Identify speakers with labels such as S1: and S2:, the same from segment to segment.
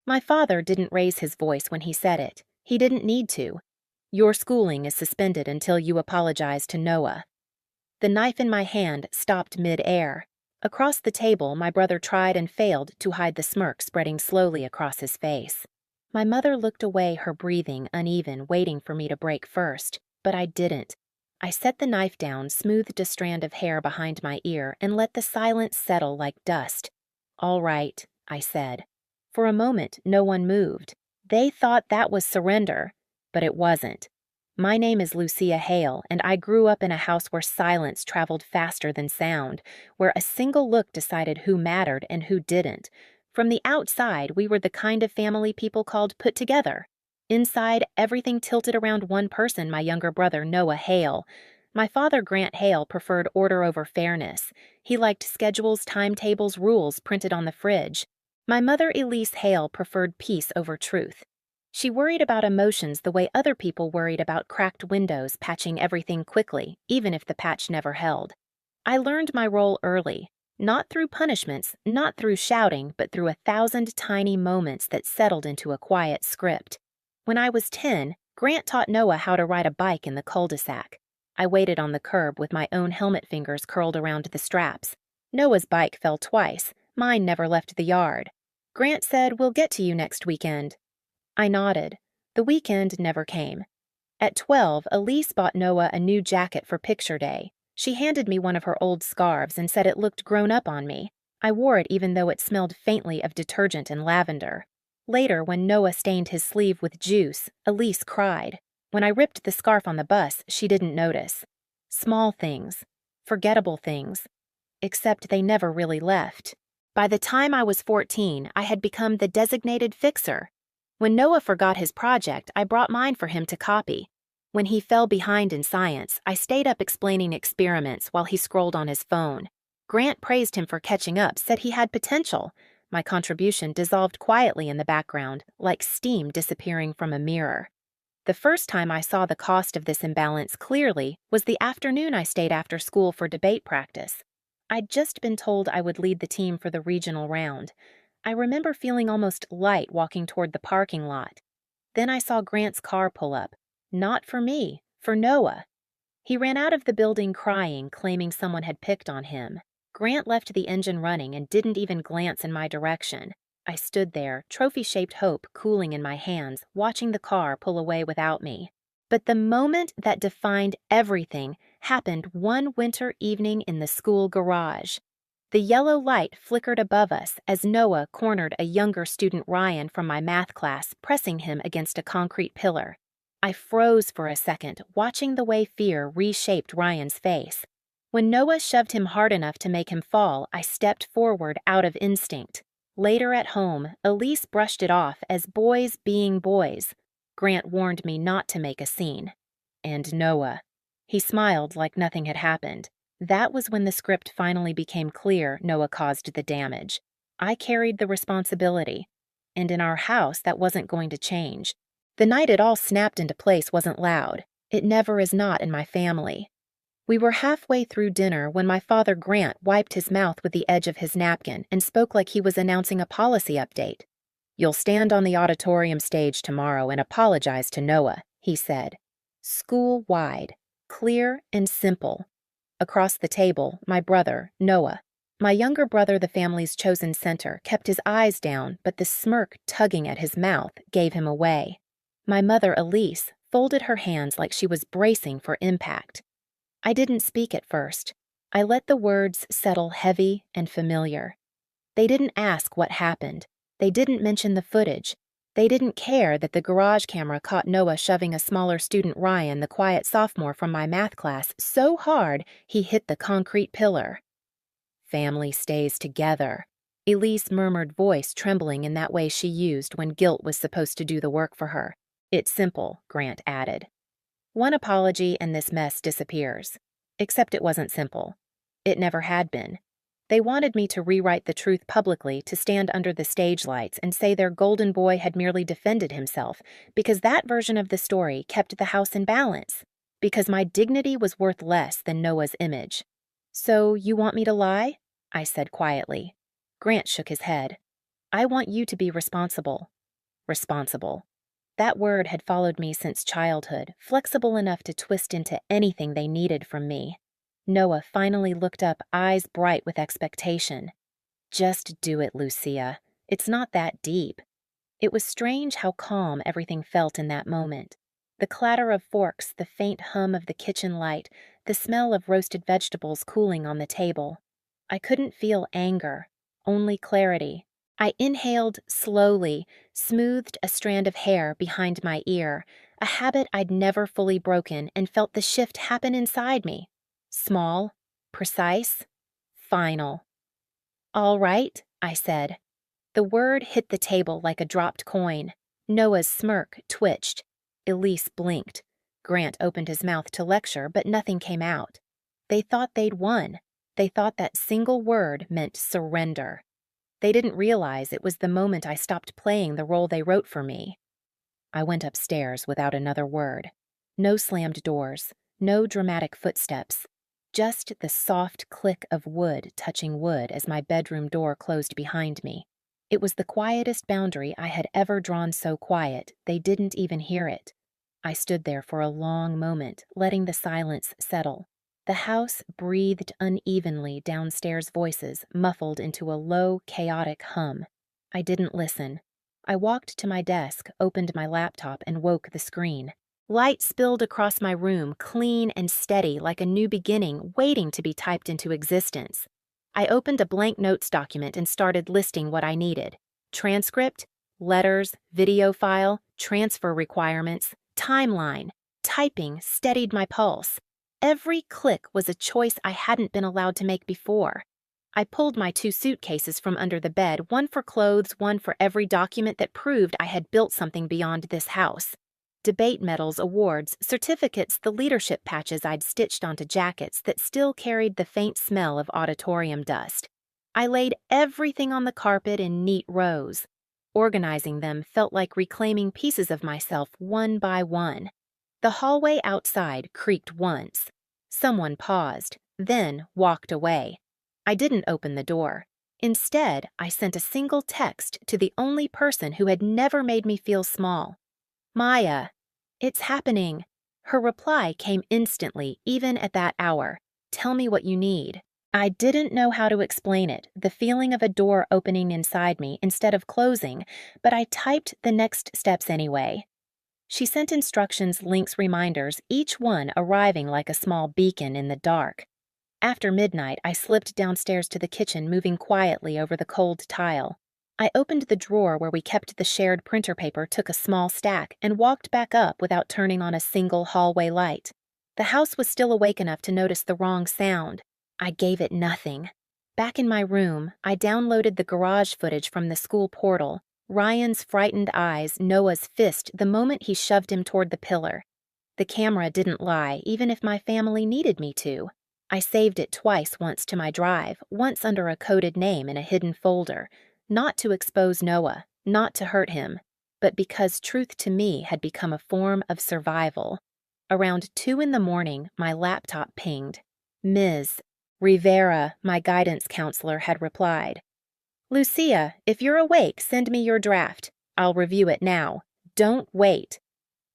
S1: My father didn't raise his voice when he said it. He didn't need to. Your schooling is suspended until you apologize to Noah. The knife in my hand stopped mid-air. Across the table, my brother tried and failed to hide the smirk spreading slowly across his face. My mother looked away, her breathing uneven, waiting for me to break first, but I didn't. I set the knife down, smoothed a strand of hair behind my ear, and let the silence settle like dust. "All right," I said. For a moment, no one moved. They thought that was surrender, but it wasn't. My name is Lucia Hale, and I grew up in a house where silence traveled faster than sound, where a single look decided who mattered and who didn't. From the outside, we were the kind of family people called put together. Inside, everything tilted around one person, my younger brother, Noah Hale. My father, Grant Hale, preferred order over fairness. He liked schedules, timetables, rules printed on the fridge. My mother, Elise Hale, preferred peace over truth. She worried about emotions the way other people worried about cracked windows, patching everything quickly, even if the patch never held. I learned my role early, not through punishments, not through shouting, but through 1,000 tiny moments that settled into a quiet script. When I was 10, Grant taught Noah how to ride a bike in the cul-de-sac. I waited on the curb with my own helmet fingers curled around the straps. Noah's bike fell twice. Mine never left the yard. Grant said, "We'll get to you next weekend." I nodded. The weekend never came. At 12, Elise bought Noah a new jacket for picture day. She handed me one of her old scarves and said it looked grown up on me. I wore it even though it smelled faintly of detergent and lavender. Later, when Noah stained his sleeve with juice, Elise cried. When I ripped the scarf on the bus, she didn't notice. Small things. Forgettable things. Except they never really left. By the time I was 14, I had become the designated fixer. When Noah forgot his project, I brought mine for him to copy. When he fell behind in science, I stayed up explaining experiments while he scrolled on his phone. Grant praised him for catching up, said he had potential. My contribution dissolved quietly in the background, like steam disappearing from a mirror. The first time I saw the cost of this imbalance clearly was the afternoon I stayed after school for debate practice. I'd just been told I would lead the team for the regional round. I remember feeling almost light walking toward the parking lot. Then I saw Grant's car pull up. Not for me, for Noah. He ran out of the building crying, claiming someone had picked on him. Grant left the engine running and didn't even glance in my direction. I stood there, trophy-shaped hope cooling in my hands, watching the car pull away without me. But the moment that defined everything happened one winter evening in the school garage. The yellow light flickered above us as Noah cornered a younger student, Ryan, from my math class, pressing him against a concrete pillar. I froze for a second, watching the way fear reshaped Ryan's face. When Noah shoved him hard enough to make him fall, I stepped forward out of instinct. Later at home, Elise brushed it off as boys being boys. Grant warned me not to make a scene. And Noah. He smiled like nothing had happened. That was when the script finally became clear Noah caused the damage. I carried the responsibility. And in our house, that wasn't going to change. The night it all snapped into place wasn't loud. It never is not in my family. We were halfway through dinner when my father, Grant, wiped his mouth with the edge of his napkin and spoke like he was announcing a policy update. "You'll stand on the auditorium stage tomorrow and apologize to Noah," he said. School-wide. Clear and simple. Across the table, my brother, Noah. My younger brother, the family's chosen center, kept his eyes down, but the smirk tugging at his mouth gave him away. My mother, Elise, folded her hands like she was bracing for impact. I didn't speak at first. I let the words settle heavy and familiar. They didn't ask what happened. They didn't mention the footage. They didn't care that the garage camera caught Noah shoving a smaller student, Ryan, the quiet sophomore from my math class, so hard he hit the concrete pillar. "Family stays together," Elise murmured, voice trembling in that way she used when guilt was supposed to do the work for her. "It's simple," Grant added. One apology and this mess disappears. Except it wasn't simple. It never had been. They wanted me to rewrite the truth publicly, to stand under the stage lights and say their golden boy had merely defended himself, because that version of the story kept the house in balance, because my dignity was worth less than Noah's image. "So you want me to lie?" I said quietly. Grant shook his head. "I want you to be responsible. Responsible. That word had followed me since childhood, flexible enough to twist into anything they needed from me. Noah finally looked up, eyes bright with expectation. Just do it, Lucia. It's not that deep. It was strange how calm everything felt in that moment. The clatter of forks, the faint hum of the kitchen light, the smell of roasted vegetables cooling on the table. I couldn't feel anger, only clarity. I inhaled slowly, smoothed a strand of hair behind my ear, a habit I'd never fully broken, and felt the shift happen inside me. Small, precise, final. "All right," I said. The word hit the table like a dropped coin. Noah's smirk twitched. Elise blinked. Grant opened his mouth to lecture, but nothing came out. They thought they'd won. They thought that single word meant surrender. They didn't realize it was the moment I stopped playing the role they wrote for me. I went upstairs without another word. No slammed doors, no dramatic footsteps. Just the soft click of wood touching wood as my bedroom door closed behind me. It was the quietest boundary I had ever drawn, so quiet they didn't even hear it. I stood there for a long moment, letting the silence settle. The house breathed unevenly, downstairs voices muffled into a low, chaotic hum. I didn't listen. I walked to my desk, opened my laptop, and woke the screen. Light spilled across my room, clean and steady, like a new beginning waiting to be typed into existence. I opened a blank notes document and started listing what I needed. Transcript, letters, video file, transfer requirements, timeline. Typing steadied my pulse. Every click was a choice I hadn't been allowed to make before. I pulled my 2 suitcases from under the bed, one for clothes, one for every document that proved I had built something beyond this house. Debate medals, awards, certificates, the leadership patches I'd stitched onto jackets that still carried the faint smell of auditorium dust. I laid everything on the carpet in neat rows. Organizing them felt like reclaiming pieces of myself one by one. The hallway outside creaked once. Someone paused, then walked away. I didn't open the door. Instead, I sent a single text to the only person who had never made me feel small. "Maya, it's happening." Her reply came instantly, even at that hour. "Tell me what you need." I didn't know how to explain it, the feeling of a door opening inside me instead of closing, but I typed the next steps anyway. She sent instructions, links, reminders, each one arriving like a small beacon in the dark. After midnight, I slipped downstairs to the kitchen, moving quietly over the cold tile. I opened the drawer where we kept the shared printer paper, took a small stack, and walked back up without turning on a single hallway light. The house was still awake enough to notice the wrong sound. I gave it nothing. Back in my room, I downloaded the garage footage from the school portal. Ryan's frightened eyes, Noah's fist the moment he shoved him toward the pillar. The camera didn't lie, even if my family needed me to. I saved it twice, once to my drive, once under a coded name in a hidden folder. Not to expose Noah, not to hurt him, but because truth to me had become a form of survival. Around 2 a.m, my laptop pinged. Ms. Rivera, my guidance counselor, had replied. "Lucia, if you're awake, send me your draft. I'll review it now. Don't wait."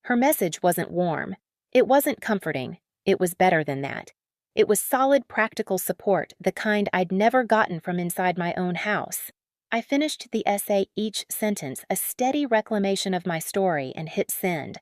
S1: Her message wasn't warm. It wasn't comforting. It was better than that. It was solid, practical support, the kind I'd never gotten from inside my own house. I finished the essay, each sentence a steady reclamation of my story, and hit send.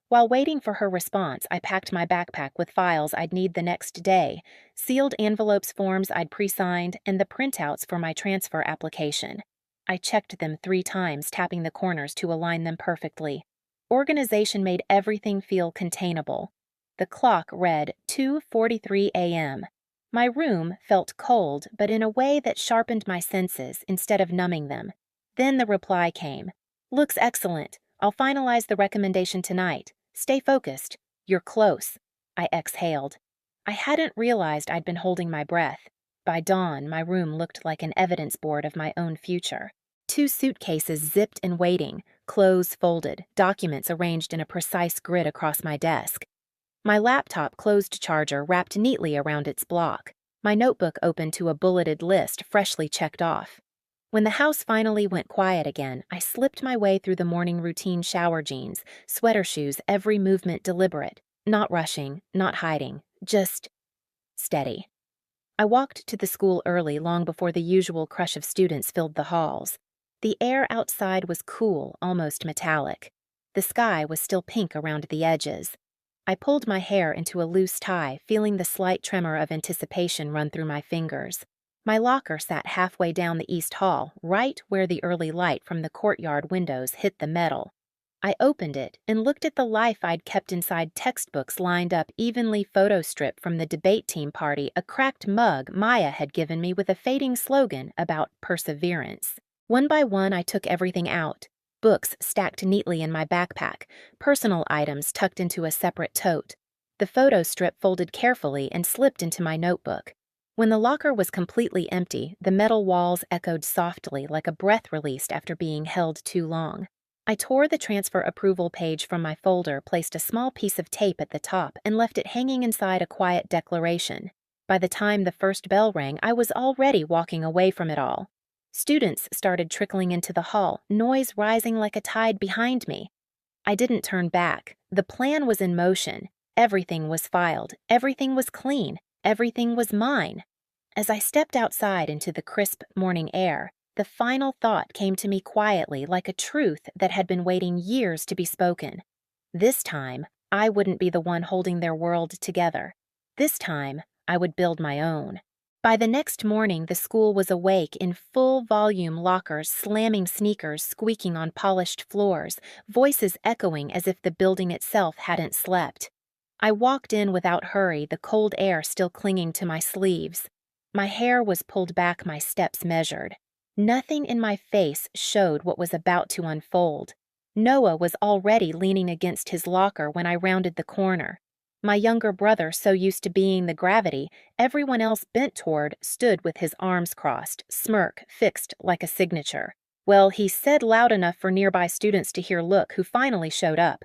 S1: While waiting for her response, I packed my backpack with files I'd need the next day, sealed envelopes, forms I'd pre-signed, and the printouts for my transfer application. I checked them 3 times, tapping the corners to align them perfectly. Organization made everything feel containable. The clock read 2:43 a.m. My room felt cold, but in a way that sharpened my senses instead of numbing them. Then the reply came. "Looks excellent. I'll finalize the recommendation tonight. Stay focused. You're close." I exhaled. I hadn't realized I'd been holding my breath. By dawn, my room looked like an evidence board of my own future. 2 suitcases zipped and waiting, clothes folded, documents arranged in a precise grid across my desk. My laptop closed charger wrapped neatly around its block. My notebook open to a bulleted list freshly checked off. When the house finally went quiet again, I slipped my way through the morning routine shower jeans, sweater shoes, every movement deliberate, not rushing, not hiding, just steady. I walked to the school early, long before the usual crush of students filled the halls. The air outside was cool, almost metallic. The sky was still pink around the edges. I pulled my hair into a loose tie, feeling the slight tremor of anticipation run through my fingers. My locker sat halfway down the east hall, right where the early light from the courtyard windows hit the metal. I opened it and looked at the life I'd kept inside textbooks lined up evenly, photo strip from the debate team party, a cracked mug Maya had given me with a fading slogan about perseverance. One by one, I took everything out. Books stacked neatly in my backpack, personal items tucked into a separate tote. The photo strip folded carefully and slipped into my notebook. When the locker was completely empty, the metal walls echoed softly like a breath released after being held too long. I tore the transfer approval page from my folder, placed a small piece of tape at the top, and left it hanging inside a quiet declaration. By the time the first bell rang, I was already walking away from it all. Students started trickling into the hall, noise rising like a tide behind me. I didn't turn back. The plan was in motion. Everything was filed. Everything was clean. Everything was mine. As I stepped outside into the crisp morning air, the final thought came to me quietly, like a truth that had been waiting years to be spoken. This time, I wouldn't be the one holding their world together. This time, I would build my own. By the next morning, the school was awake in full-volume lockers, slamming sneakers squeaking on polished floors, voices echoing as if the building itself hadn't slept. I walked in without hurry, the cold air still clinging to my sleeves. My hair was pulled back, my steps measured. Nothing in my face showed what was about to unfold. Noah was already leaning against his locker when I rounded the corner. My younger brother, so used to being the gravity everyone else bent toward, stood with his arms crossed, smirk fixed like a signature. Well, he said loud enough for nearby students to hear Look, who finally showed up.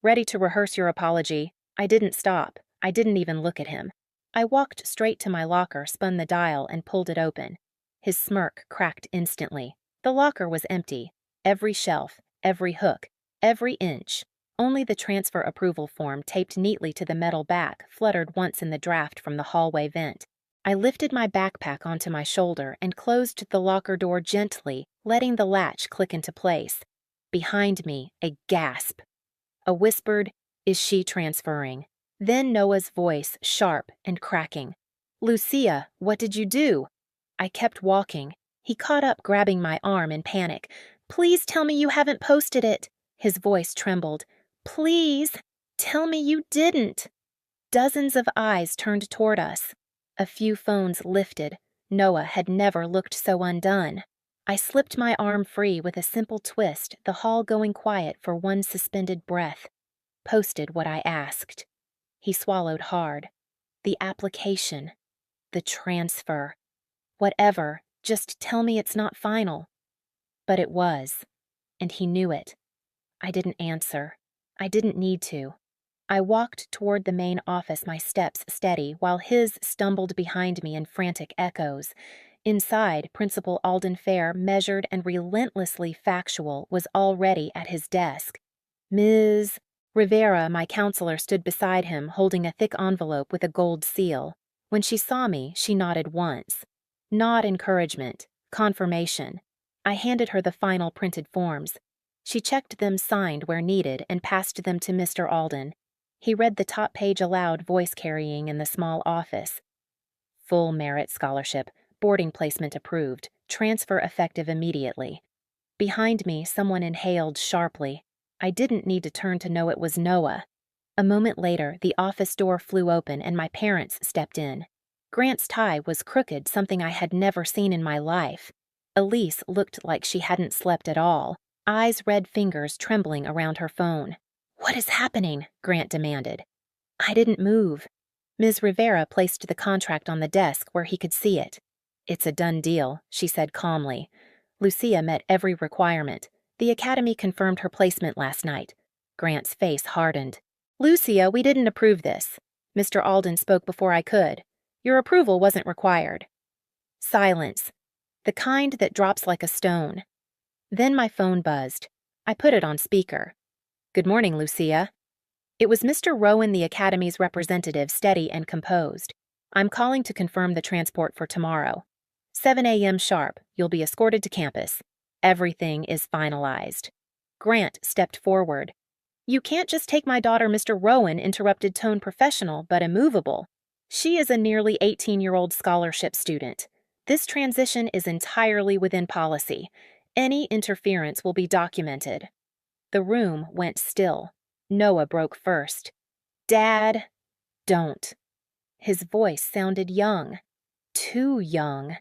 S1: Ready to rehearse your apology? I didn't stop. I didn't even look at him. I walked straight to my locker, spun the dial, and pulled it open. His smirk cracked instantly. The locker was empty. Every shelf, every hook, every inch. Only the transfer approval form, taped neatly to the metal back, fluttered once in the draft from the hallway vent. I lifted my backpack onto my shoulder and closed the locker door gently, letting the latch click into place. Behind me, a gasp. A whispered, "Is she transferring?" Then Noah's voice, sharp and cracking. "Lucia, what did you do?" I kept walking. He caught up, grabbing my arm in panic. "Please tell me you haven't posted it." His voice trembled. "Please, tell me you didn't." Dozens of eyes turned toward us. A few phones lifted. Noah had never looked so undone. I slipped my arm free with a simple twist, the hall going quiet for one suspended breath. Posted what I asked. He swallowed hard. The application. The transfer. Whatever, just tell me it's not final. But it was. And he knew it. I didn't answer. I didn't need to. I walked toward the main office, my steps steady, while his stumbled behind me in frantic echoes. Inside, Principal Alden Fair, measured and relentlessly factual, was already at his desk. Ms. Rivera, my counselor, stood beside him, holding a thick envelope with a gold seal. When she saw me, she nodded once. Not encouragement, confirmation. I handed her the final printed forms. She checked them signed where needed and passed them to Mr. Alden. He read the top page aloud, voice carrying in the small office. Full merit scholarship, boarding placement approved, transfer effective immediately. Behind me, someone inhaled sharply. I didn't need to turn to know it was Noah. A moment later, the office door flew open and my parents stepped in. Grant's tie was crooked, something I had never seen in my life. Elise looked like she hadn't slept at all, eyes, red fingers trembling around her phone. "What is happening?" Grant demanded. I didn't move. Ms. Rivera placed the contract on the desk where he could see it. "It's a done deal," she said calmly. Lucia met every requirement. The academy confirmed her placement last night. Grant's face hardened. "Lucia, we didn't approve this. Mr. Alden spoke before I could. Your approval wasn't required." Silence. the kind that drops like a stone. Then my phone buzzed. I put it on speaker. "Good morning, Lucia." It was Mr. Rowan, the Academy's representative, steady and composed. "I'm calling to confirm the transport for tomorrow. 7 a.m. sharp, you'll be escorted to campus. Everything is finalized." Grant stepped forward. "You can't just take my daughter, Mr. Rowan," interrupted Tone, professional but immovable. "She is a nearly 18-year-old scholarship student. This transition is entirely within policy. Any interference will be documented." The room went still. Noah broke first. "Dad, don't." His voice sounded young. Too young.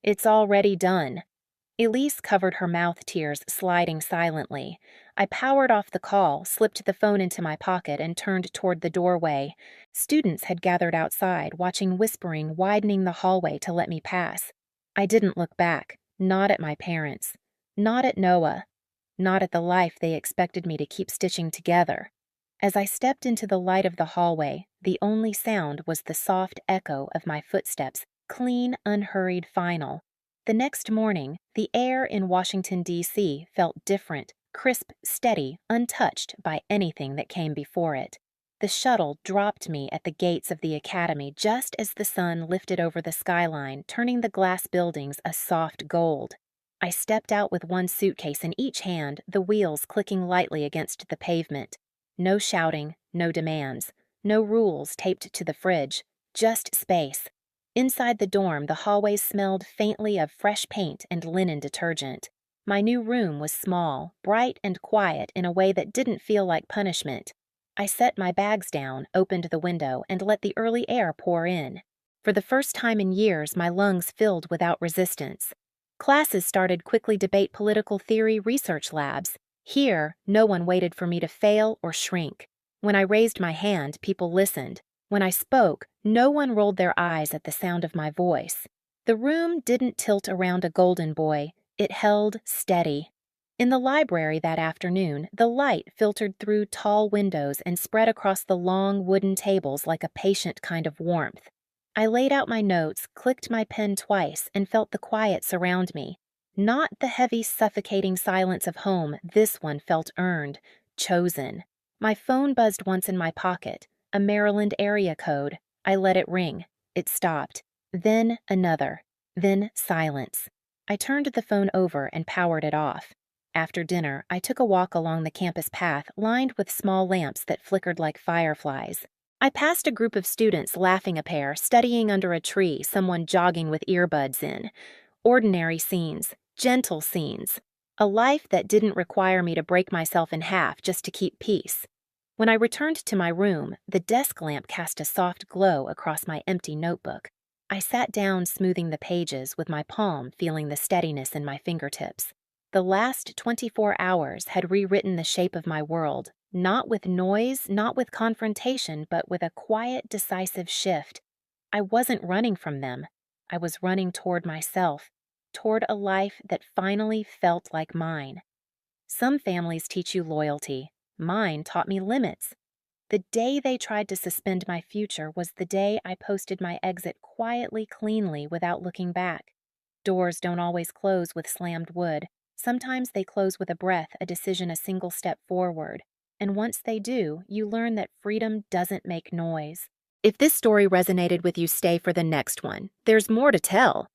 S1: "It's already done." Elise covered her mouth tears, sliding silently. I powered off the call, slipped the phone into my pocket, and turned toward the doorway. Students had gathered outside, watching, whispering, widening the hallway to let me pass. I didn't look back, not at my parents, not at Noah, not at the life they expected me to keep stitching together. As I stepped into the light of the hallway, the only sound was the soft echo of my footsteps, clean, unhurried, final. The next morning, the air in Washington, D.C. felt different, crisp, steady, untouched by anything that came before it. The shuttle dropped me at the gates of the academy just as the sun lifted over the skyline, turning the glass buildings a soft gold. I stepped out with one suitcase in each hand, the wheels clicking lightly against the pavement. No shouting, no demands, no rules taped to the fridge, just space. Inside the dorm, the hallways smelled faintly of fresh paint and linen detergent. My new room was small, bright, and quiet in a way that didn't feel like punishment. I set my bags down, opened the window, and let the early air pour in. For the first time in years, my lungs filled without resistance. Classes started quickly debate political theory research labs. Here, no one waited for me to fail or shrink. When I raised my hand, people listened. When I spoke, no one rolled their eyes at the sound of my voice. The room didn't tilt around a golden boy. It held steady. In the library that afternoon, the light filtered through tall windows and spread across the long wooden tables like a patient kind of warmth. I laid out my notes, clicked my pen twice, and felt the quiet surround me. Not the heavy, suffocating silence of home. This one felt earned, chosen. My phone buzzed once in my pocket. A Maryland area code. I let it ring. It stopped. Then another. Then silence. I turned the phone over and powered it off. After dinner, I took a walk along the campus path lined with small lamps that flickered like fireflies. I passed a group of students laughing a pair, studying under a tree, someone jogging with earbuds in. Ordinary scenes, gentle scenes. A life that didn't require me to break myself in half just to keep peace. When I returned to my room, the desk lamp cast a soft glow across my empty notebook. I sat down, smoothing the pages, with my palm feeling the steadiness in my fingertips. The last 24 hours had rewritten the shape of my world, not with noise, not with confrontation, but with a quiet, decisive shift. I wasn't running from them. I was running toward myself, toward a life that finally felt like mine. Some families teach you loyalty. Mine taught me limits. The day they tried to suspend my future was the day I posted my exit quietly, cleanly, without looking back. Doors don't always close with slammed wood. Sometimes they close with a breath, a decision, a single step forward. And once they do, you learn that freedom doesn't make noise. If this story resonated with you, stay for the next one. There's more to tell.